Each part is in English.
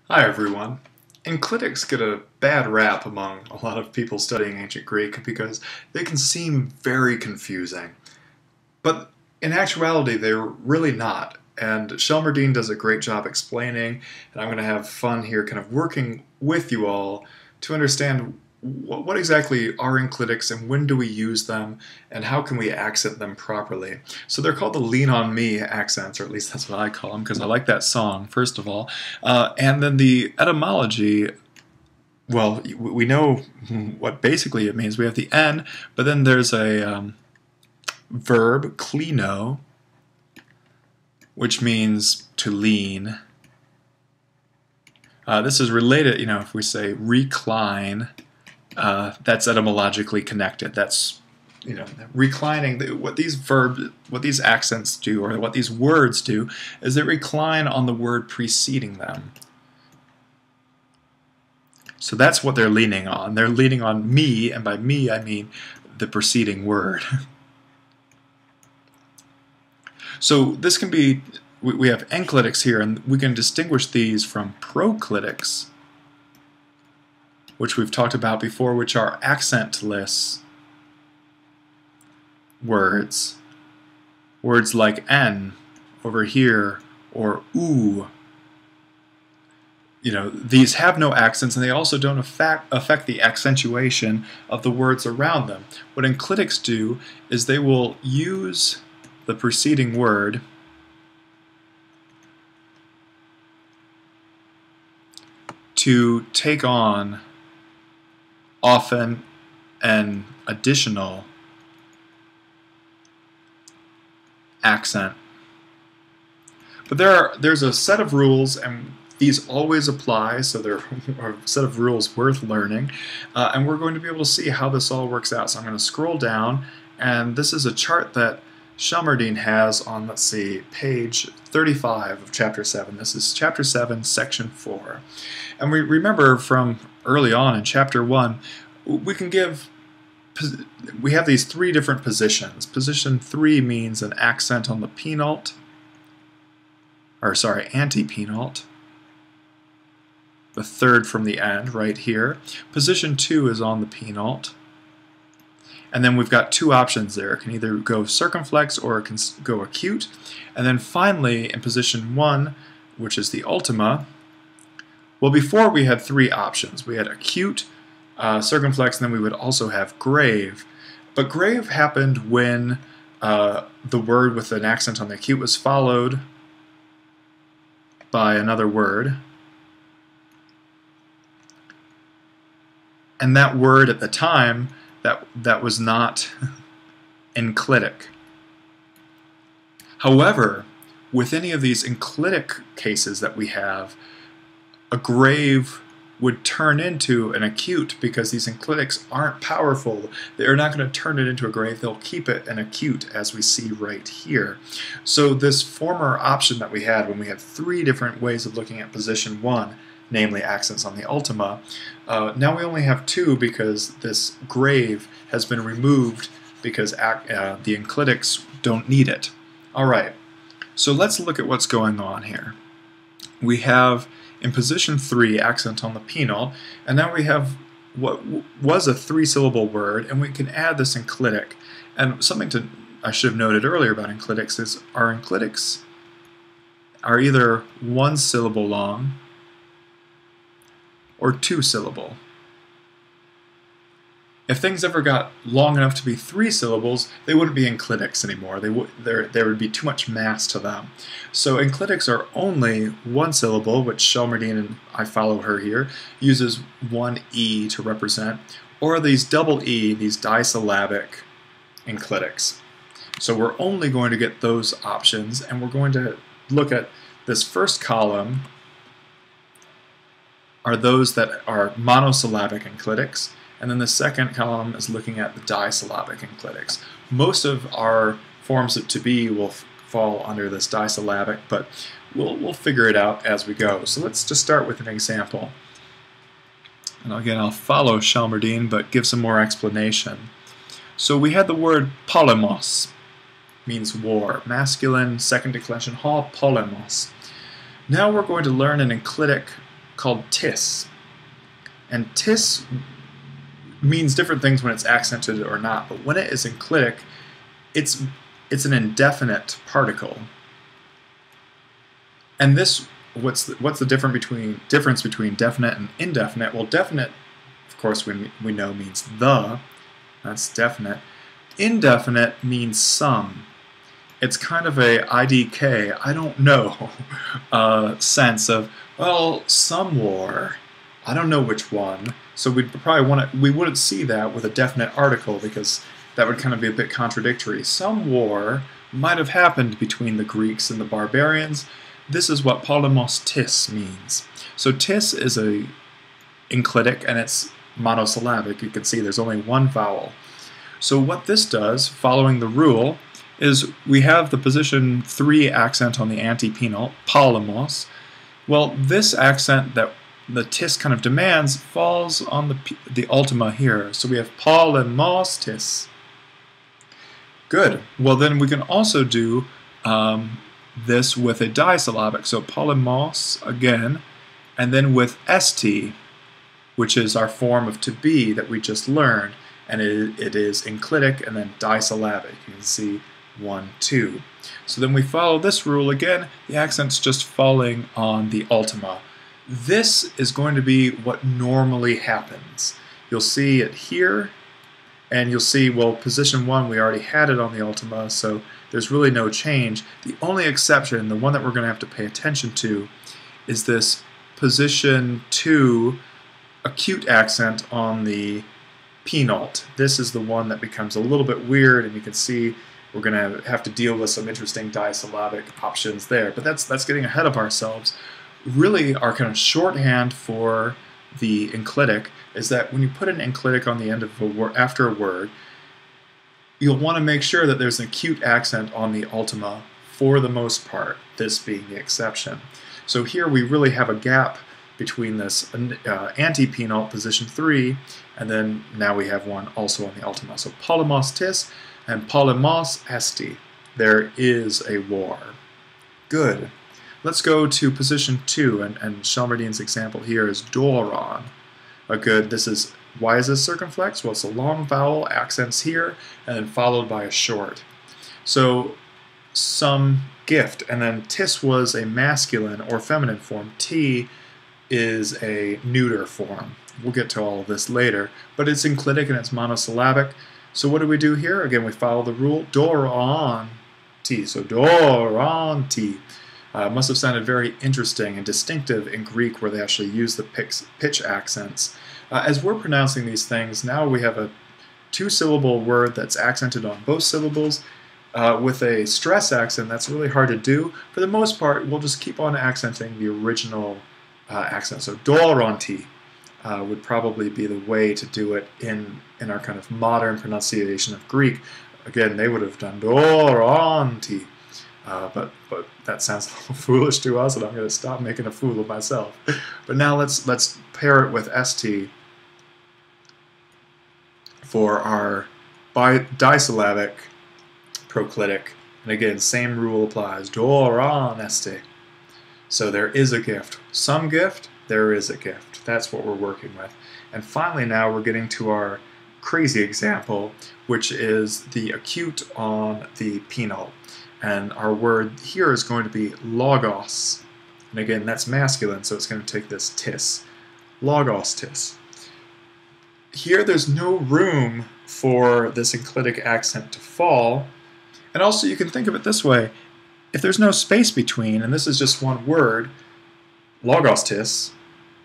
Hi everyone. Enclitics get a bad rap among a lot of people studying ancient Greek because they can seem very confusing. But in actuality, they're really not. And Shelmerdine does a great job explaining, and I'm going to have fun here kind of working with you all to understand what exactly are enclitics and when do we use them and how can we accent them properly. So they're called the lean on me accents, or at least that's what I call them because I like that song, first of all. And then the etymology, well, we know what basically it means. We have the N, but then there's a verb, klino, which means to lean. This is related, if we say recline, that's etymologically connected. That's, reclining. What these accents do, or what these words do, is they recline on the word preceding them. So that's what they're leaning on. They're leaning on me, and by me I mean the preceding word. So this can be, we have enclitics here, and we can distinguish these from proclitics, which we've talked about before, which are accentless words. Words like N over here, or oo. These have no accents, and they also don't affect the accentuation of the words around them. What enclitics do is they will use the preceding word to take on often an additional accent. But there's a set of rules, and these always apply, so they're a set of rules worth learning, and we're going to be able to see how this all works out. So I'm going to scroll down, and this is a chart that Shelmerdine has on, let's see, page 35 of Chapter 7. This is Chapter 7, Section 4. And we remember from early on in Chapter 1, we have these three different positions. Position 3 means an accent on the penult, antepenult, the third from the end right here. Position 2 is on the penult. And then we've got two options there. It can either go circumflex or it can go acute. And then finally, in position 1, which is the ultima, well, before we had three options. We had acute, circumflex, and then we would also have grave. But grave happened when the word with an accent on the acute was followed by another word. And that word at the time, that was not enclitic. However, with any of these enclitic cases that we have, a grave would turn into an acute because these enclitics aren't powerful. They're not going to turn it into a grave. They'll keep it an acute, as we see right here. So this former option that we had when we had three different ways of looking at position 1, namely accents on the ultima, now we only have two because this grave has been removed because the enclitics don't need it. Alright, so let's look at what's going on here. We have in position 3 accent on the penult, and now we have what was a three-syllable word, and we can add this enclitic. And something I should have noted earlier about enclitics is our enclitics are either one syllable long or two syllable. If things ever got long enough to be three syllables, they wouldn't be enclitics anymore. There would be too much mass to them. So enclitics are only one syllable, which Shelmerdine, and I follow her here, uses one E to represent, or these double E, these disyllabic enclitics. So we're only going to get those options, and we're going to look at this first column are those that are monosyllabic enclitics, and then the second column is looking at the disyllabic enclitics. Most of our forms of to be will fall under this disyllabic, but we'll figure it out as we go. So let's just start with an example. And again, I'll follow Shelmerdine, but give some more explanation. So we had the word polemos, means war. Masculine, second declension, ho polemos. Now we're going to learn an enclitic called tis. And tis means different things when it's accented or not, but when it is enclitic, it's an indefinite particle. And this, what's the difference between definite and indefinite? Well, definite, of course, we know means the. That's definite. Indefinite means some. It's kind of a IDK, I don't know, sense of, well, some war. I don't know which one. So we wouldn't see that with a definite article because that would kind of be a bit contradictory. Some war might have happened between the Greeks and the barbarians. This is what polemos tis means. So tis is a enclitic and it's monosyllabic. You can see there's only one vowel. So what this does, following the rule, is we have the position 3 accent on the antepenult, polemos. Well, this accent that the tis kind of demands falls on the ultima here. So we have polemos tis. Good. Well, then we can also do this with a disyllabic. So polemos again, and then with st, which is our form of to be that we just learned. And it is enclitic and then disyllabic. You can see 1, 2. So then we follow this rule again. The accent's just falling on the ultima. This is going to be what normally happens. You'll see it here, and you'll see, well, position 1, we already had it on the ultima, so there's really no change. The only exception, the one that we're going to have to pay attention to, is this position 2 acute accent on the penult. This is the one that becomes a little bit weird, and you can see we're going to have to deal with some interesting disyllabic options there. But that's getting ahead of ourselves. Really, our kind of shorthand for the enclitic is that when you put an enclitic on the end of a word, after a word, you'll want to make sure that there's an acute accent on the ultima for the most part, this being the exception. So here we really have a gap between this antepenult, position 3, and then now we have one also on the ultima. So polemos tis and polemos esti. There is a war. Good. Let's go to position 2, and Shelmerdine's example here is doron. Good. This is, why is this circumflex? Well, it's a long vowel, accents here, and then followed by a short. So some gift, and then tis was a masculine or feminine form. T is a neuter form. We'll get to all of this later, but it's enclitic and it's monosyllabic. So what do we do here? Again, we follow the rule, doron t. So doron t. Must have sounded very interesting and distinctive in Greek where they actually use the pitch accents. As we're pronouncing these things, now we have a 2-syllable word that's accented on both syllables. With a stress accent, that's really hard to do. For the most part, we'll just keep on accenting the original accent. So doronti would probably be the way to do it in our kind of modern pronunciation of Greek. Again, they would have done doronti, but that sounds a little foolish to us, and I'm going to stop making a fool of myself. But now let's pair it with st for our disyllabic proclitic. And again, same rule applies. Doron esti. So there is a gift. Some gift, there is a gift. That's what we're working with. And finally now we're getting to our crazy example, which is the acute on the penult. And our word here is going to be logos. And again, that's masculine, so it's going to take this tis. Logos tis. Here there's no room for this enclitic accent to fall. And also you can think of it this way. If there's no space between, and this is just one word, logos tis,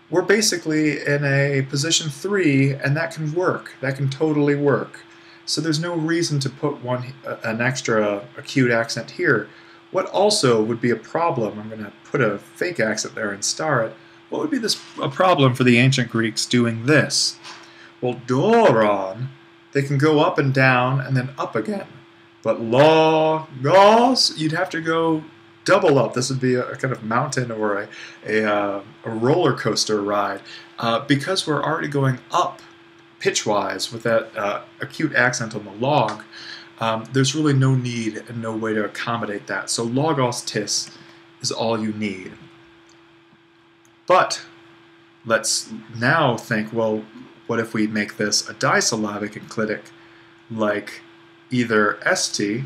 we're basically in a position 3, and that can work. That can totally work. So there's no reason to put an extra acute accent here. What also would be a problem, I'm going to put a fake accent there and star it, what would be a problem for the ancient Greeks doing this? Well, doron, they can go up and down and then up again. But logos, you'd have to go double up. This would be a kind of mountain or a roller coaster ride. Because we're already going up pitch-wise with that acute accent on the log, there's really no need and no way to accommodate that. So logos tis is all you need. But let's now think, well, what if we make this a disyllabic enclitic like either st?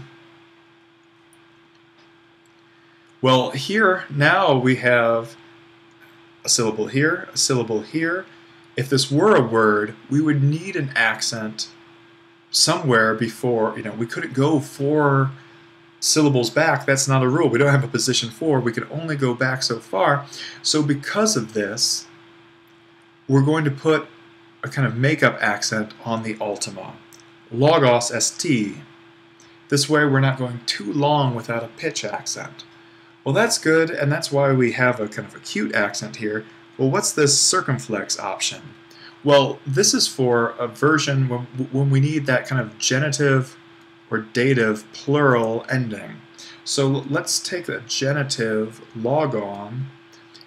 Well, here now we have a syllable here, a syllable here. If this were a word, we would need an accent somewhere before, we couldn't go 4 syllables back. That's not a rule. We don't have a position 4. We can only go back so far. So because of this, we're going to put a kind of makeup accent on the ultima. Logos st. This way we're not going too long without a pitch accent. Well, that's good, and that's why we have a kind of acute accent here. Well, what's this circumflex option? Well, this is for a version when we need that kind of genitive or dative plural ending. So let's take the genitive logon,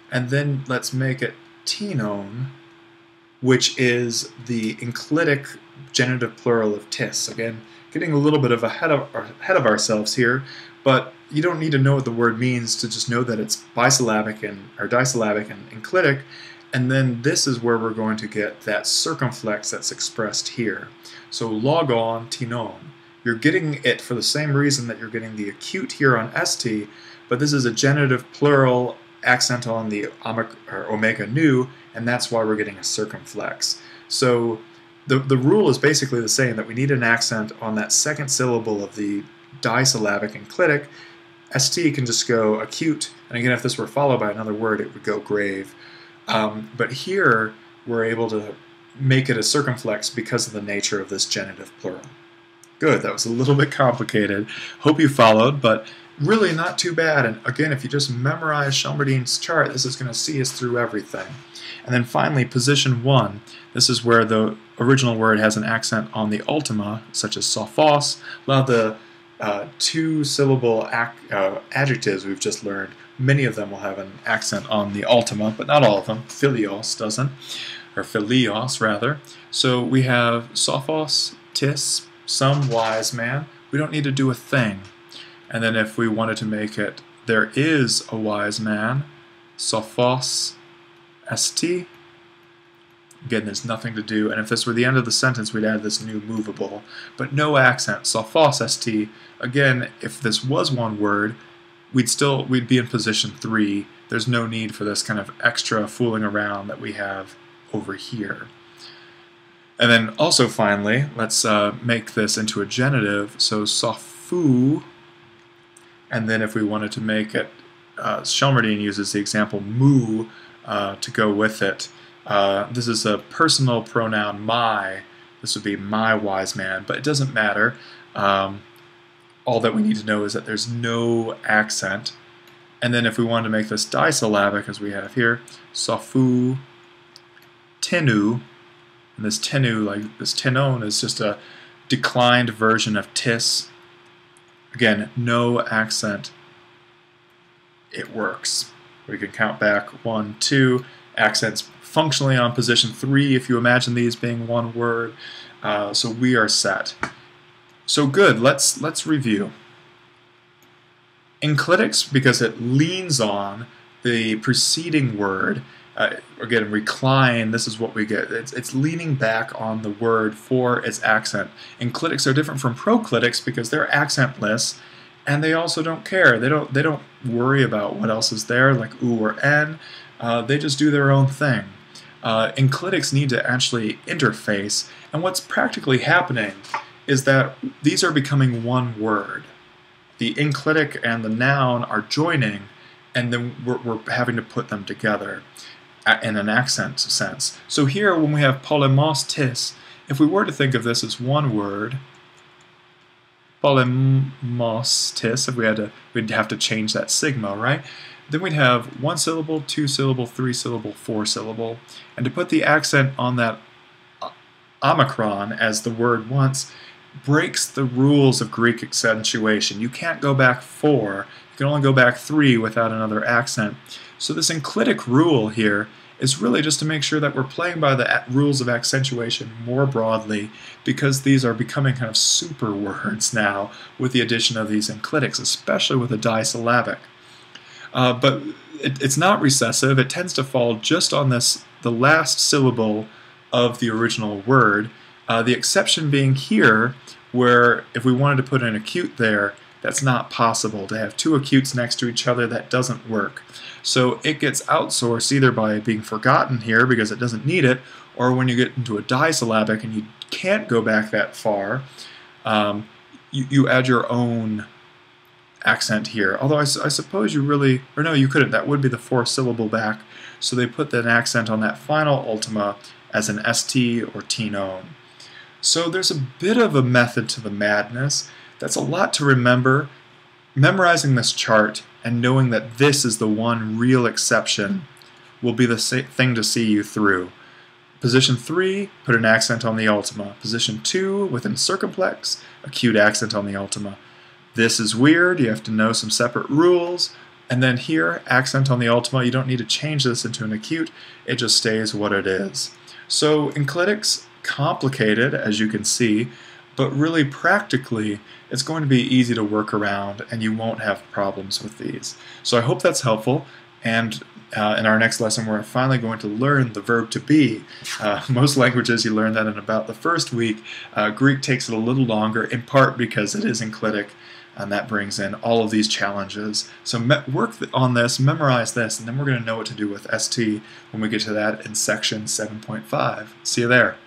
and then let's make it tenon, which is the enclitic genitive plural of tis. Again, getting a little bit of ahead of ourselves here, but you don't need to know what the word means to just know that it's bisyllabic or disyllabic and enclitic, and then this is where we're going to get that circumflex that's expressed here. So logon, tenon. You're getting it for the same reason that you're getting the acute here on st, but this is a genitive plural accent on the omega nu, and that's why we're getting a circumflex. So the rule is basically the same, that we need an accent on that second syllable of the disyllabic enclitic. St can just go acute, and again, if this were followed by another word, it would go grave. But here, we're able to make it a circumflex because of the nature of this genitive plural. Good, that was a little bit complicated. Hope you followed, but really not too bad. And again, if you just memorize Shelmerdine's chart, this is going to see us through everything. And then finally, position 1. This is where the original word has an accent on the ultima, such as sophos. A lot of the 2-syllable adjectives we've just learned, many of them will have an accent on the ultima, but not all of them. Philios doesn't, or philios rather. So we have sophos, tis, some wise man. We don't need to do a thing. And then if we wanted to make it, there is a wise man, sophos st. Again, there's nothing to do, and if this were the end of the sentence, we'd add this new movable, but no accent. Sophos st. Again, if this was one word, we'd be in position 3. There's no need for this kind of extra fooling around that we have over here. And then also finally, let's make this into a genitive, so sophu, and then if we wanted to make it, Shelmerdine uses the example mu to go with it. This is a personal pronoun my. This would be my wise man, but it doesn't matter. All that we need to know is that there's no accent. And then if we wanted to make this disyllabic, as we have here, sophu tenu, and this tenu, like this tenon, is just a declined version of tis. Again, no accent. It works. We can count back 1, 2, accents functionally on position 3 if you imagine these being one word. So we are set. So good, let's review. Enclitics, because it leans on the preceding word, again, recline, this is what we get. It's leaning back on the word for its accent. Enclitics are different from proclitics because they're accentless, and they also don't care. They don't worry about what else is there, like oo or n. They just do their own thing. Enclitics need to actually interface, and what's practically happening is that these are becoming one word. The enclitic and the noun are joining, and then we're having to put them together in an accent sense. So here, when we have polemos tis, if we were to think of this as one word, polemos tis, if we'd have to change that sigma, right? Then we'd have 1 syllable, 2 syllable, 3 syllable, 4 syllable. And to put the accent on that omicron as the word once breaks the rules of Greek accentuation. You can't go back 4. You can only go back 3 without another accent. So this enclitic rule here is really just to make sure that we're playing by the rules of accentuation more broadly, because these are becoming kind of super words now with the addition of these enclitics, especially with a disyllabic. But it's not recessive. It tends to fall just on the last syllable of the original word. The exception being here, where if we wanted to put an acute there, that's not possible. To have two acutes next to each other, that doesn't work. So it gets outsourced either by being forgotten here because it doesn't need it, or when you get into a disyllabic and you can't go back that far, you add your own accent here. Although I suppose you really, or no, you couldn't. That would be the fourth syllable back. So they put an accent on that final ultima as an ST or T-nome. So there's a bit of a method to the madness. That's a lot to remember. Memorizing this chart and knowing that this is the one real exception will be the thing to see you through. Position 3, put an accent on the ultima. Position 2, within circumflex, acute accent on the ultima. This is weird, you have to know some separate rules. And then here, accent on the ultima, you don't need to change this into an acute, it just stays what it is. So Enclitics, complicated as you can see, but really practically it's going to be easy to work around and you won't have problems with these. So I hope that's helpful, and in our next lesson we're finally going to learn the verb to be. Most languages you learn that in about the first week. Greek takes it a little longer, in part because it is enclitic, and that brings in all of these challenges. So work on this, memorize this, and then we're going to know what to do with ST when we get to that in section 7.5. See you there.